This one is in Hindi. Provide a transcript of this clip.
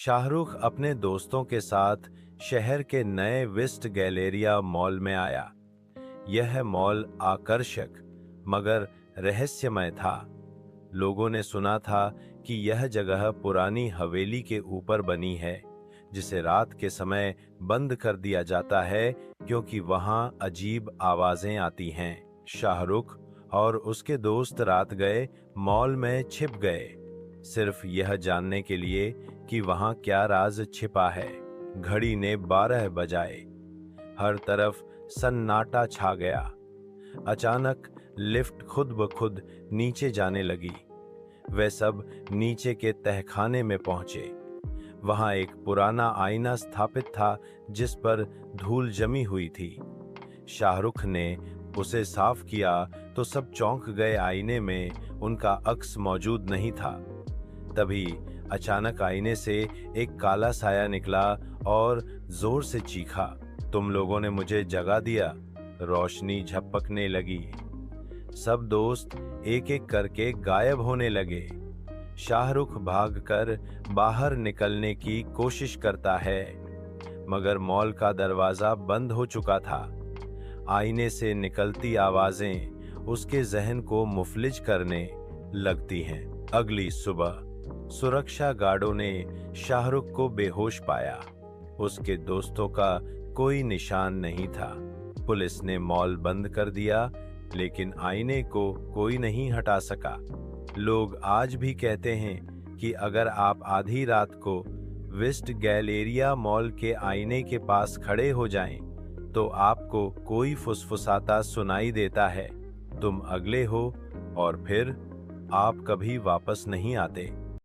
शाहरुख अपने दोस्तों के साथ शहर के नए वेस्ट गैलेरिया मॉल में आया। यह मॉल आकर्षक मगर रहस्यमय था। लोगों ने सुना था कि यह जगह पुरानी हवेली के ऊपर बनी है, जिसे रात के समय बंद कर दिया जाता है क्योंकि वहां अजीब आवाजें आती हैं। शाहरुख और उसके दोस्त रात गए मॉल में छिप गए, सिर्फ यह जानने के लिए कि वहां क्या राज छिपा है। घड़ी ने 12 बजाए। हर तरफ सन्नाटा छा गया। अचानक लिफ्ट खुद ब खुद नीचे जाने लगी। वे सब नीचे के तहखाने में पहुंचे। वहां एक पुराना आईना स्थापित था जिस पर धूल जमी हुई थी। शाहरुख ने उसे साफ किया तो सब चौंक गए। आईने में उनका अक्स मौजूद नहीं था। तभी अचानक आईने से एक काला साया निकला और जोर से चीखा, तुम लोगों ने मुझे जगा दिया। रोशनी झपकने लगी। सब दोस्त एक एक करके गायब होने लगे। शाहरुख भागकर बाहर निकलने की कोशिश करता है, मगर मॉल का दरवाजा बंद हो चुका था। आईने से निकलती आवाजें उसके जहन को मुफलिज करने लगती हैं। अगली सुबह सुरक्षा गार्डों ने शाहरुख को बेहोश पाया। उसके दोस्तों का कोई निशान नहीं था। पुलिस ने मॉल बंद कर दिया, लेकिन आईने को कोई नहीं हटा सका। लोग आज भी कहते हैं कि अगर आप आधी रात को वेस्ट गैलेरिया मॉल के आईने के पास खड़े हो जाएं, तो आपको कोई फुसफुसाता सुनाई देता है, तुम अगले हो और फिर आप कभी वापस नहीं आते।